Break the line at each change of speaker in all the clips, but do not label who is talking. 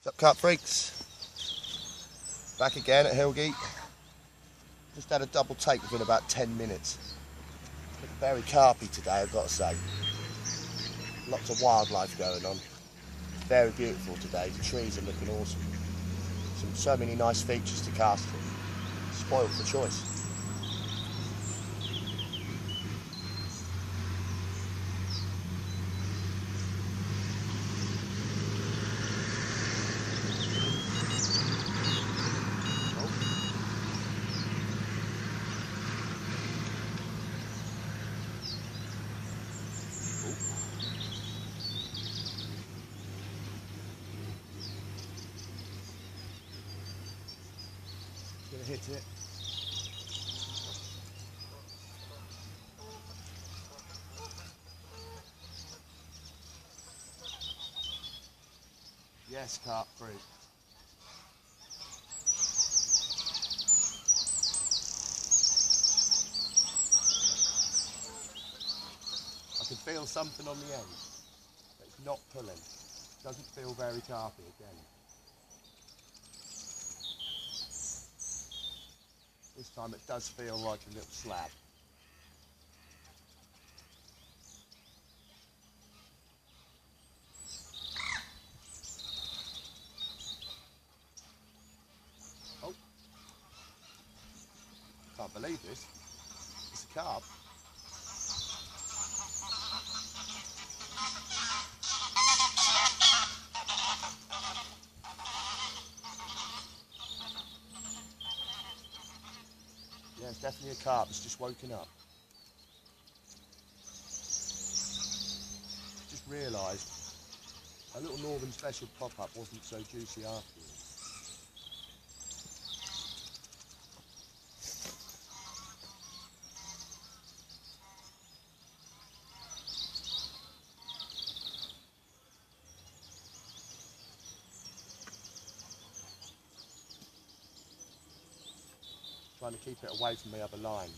What's up, carp freaks? Back again at Hillgate. Just had a double take within about 10 minutes. Looking very carpy today, I've got to say. Lots of wildlife going on. Very beautiful today. The trees are looking awesome. So many nice features to cast from. Spoiled for choice. Gonna hit it. Yes, carp fruit. I can feel something on the end, but it's not pulling. Doesn't feel very carpy again. This time it does feel like a little slab. Oh, can't believe this. It's a carp. Yeah, it's definitely a carp. It's just woken up. Just realised a little Northern Special pop-up wasn't so juicy afterwards. Trying to keep it away from the other line.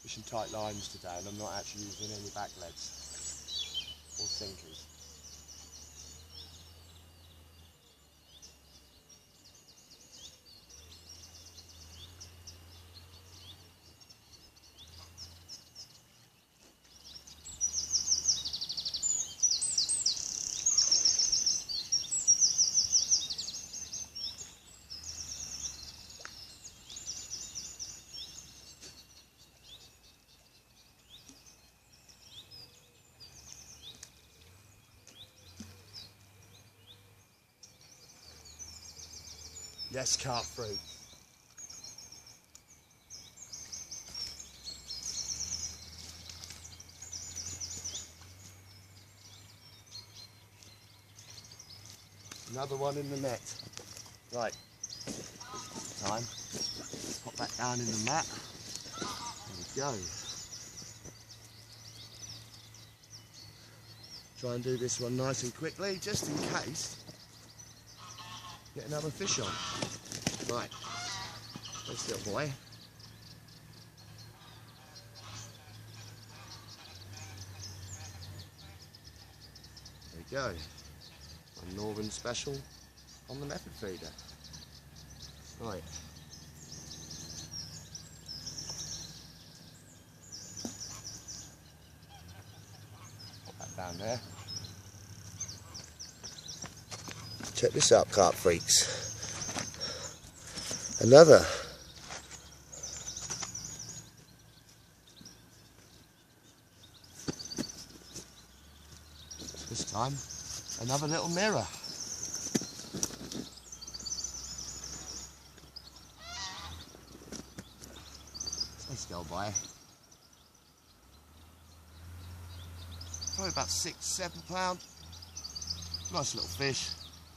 Fishing tight lines today, and I'm not actually using any back leads or sinkers. Yes, carp fruit. Another one in the net. Right, this time, pop that down in the mat. There we go. Try and do this one nice and quickly, just in case. Get another fish on. Right, this little boy. There we go. A Northern Special on the method feeder. Right. Put that down there. Check this out, carp freaks. Another. This time, another little mirror. Let's go by. Probably about 6-7 pound. Nice little fish.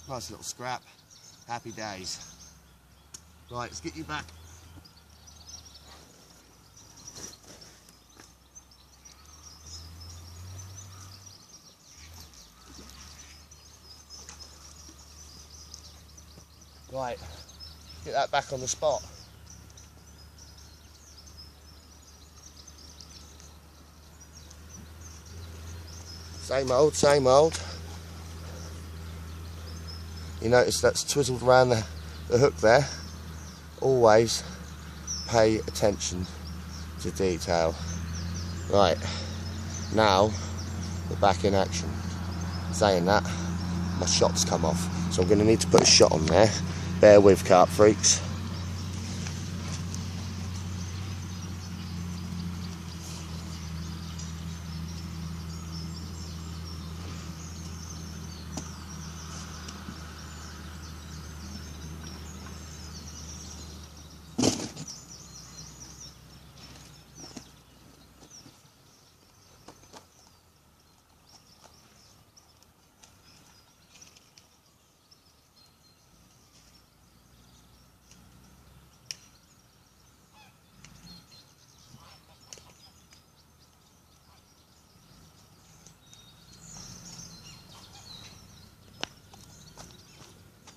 Nice little scrap. Happy days. Right, let's get you back. Right, get that back on the spot. Same old, same old. You notice that's twizzled around the hook there. Always pay attention to detail. Right, now we're back in action. Saying that, my shot's come off, so I'm going to need to put a shot on there. Bear with, carp freaks.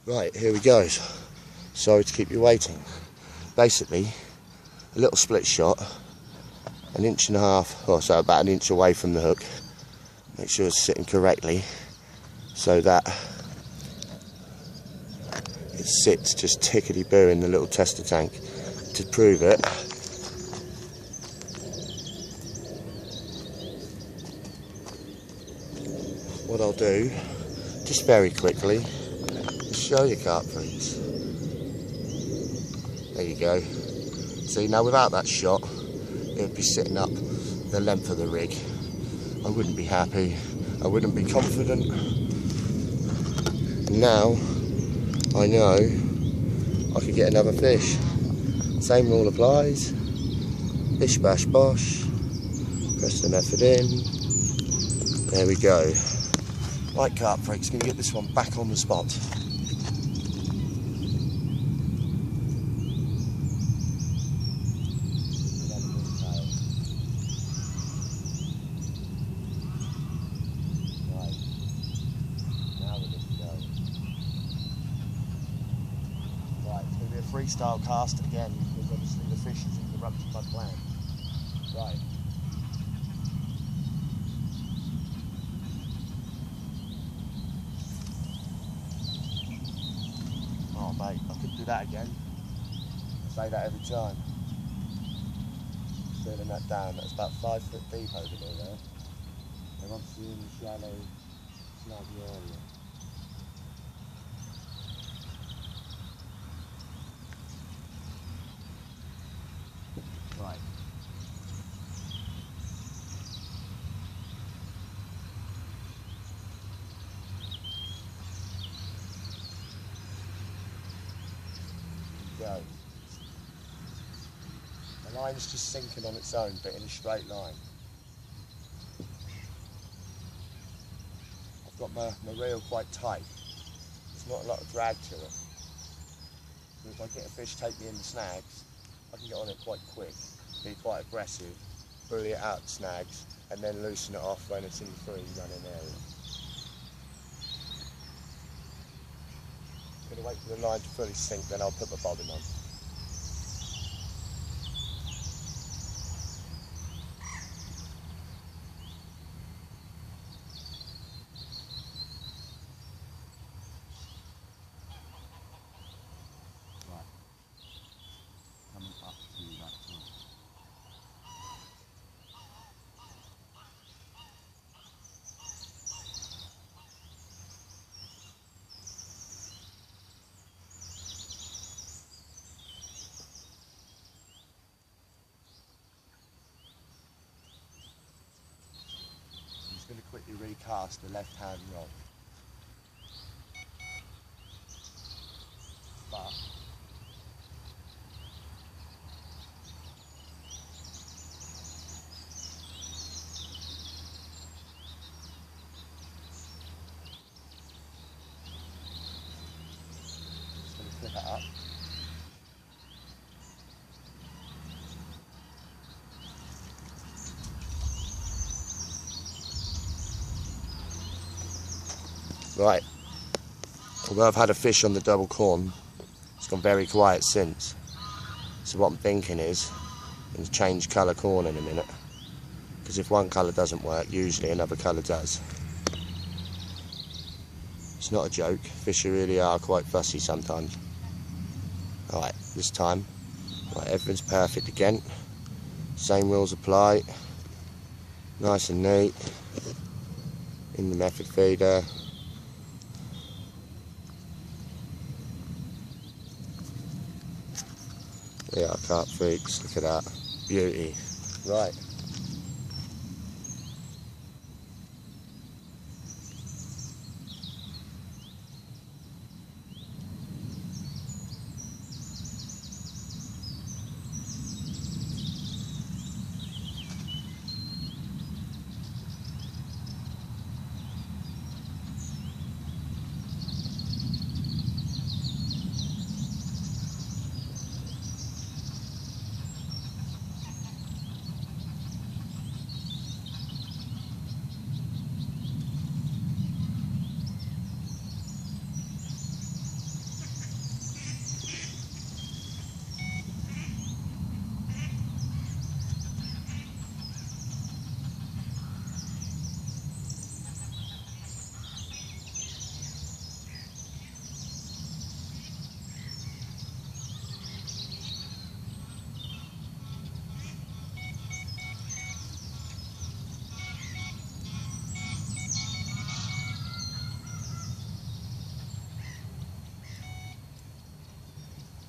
Right, here we go. Sorry to keep you waiting. Basically, a little split shot, 1.5 inches, or so about 1 inch away from the hook. Make sure it's sitting correctly so that it sits just tickety-boo in the little tester tank. To prove it, what I'll do, just very quickly, show you, carp freaks. There you go. See, now without that shot, it would be sitting up the length of the rig. I wouldn't be happy. I wouldn't be confident. Now, I know I could get another fish. Same rule applies. Bish bash bosh. Press the method in. There we go. Right, carp freaks, going to get this one back on the spot. Freestyle cast again, because obviously the fish has interrupted my plan. Right. Oh mate, I could do that again. I say that every time. Feeling that down, that's about 5 foot deep over there. They're obviously in the shallow, snuggy area. Right. Go. The line's just sinking on its own, but in a straight line. I've got my reel quite tight. There's not a lot of drag to it. So if I get a fish take me in the snags, I can get on it quite quick, be quite aggressive, bully it out snags, and then loosen it off when it's in the free running area. I'm going to wait for the line to fully sink, then I'll put my bobbin on. I'm going to quickly recast the left hand rod. But just going to flip it up. Right, although I've had a fish on the double corn, it's gone very quiet since. So what I'm thinking is, I'm going to change colour corn in a minute, because if one colour doesn't work, usually another colour does. It's not a joke. Fish really are quite fussy sometimes. Alright, this time, right, everything's perfect again. Same rules apply. Nice and neat. In the method feeder. Yeah, carp freaks, look at that. Beauty. Right.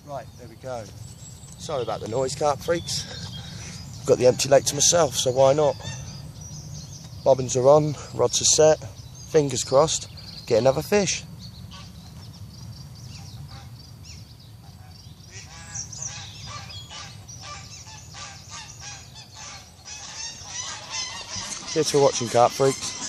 Right, there we go. Sorry about the noise, carp freaks. I've got the empty lake to myself, so why not? Bobbins are on, rods are set, fingers crossed, get another fish. Cheers for watching, carp freaks.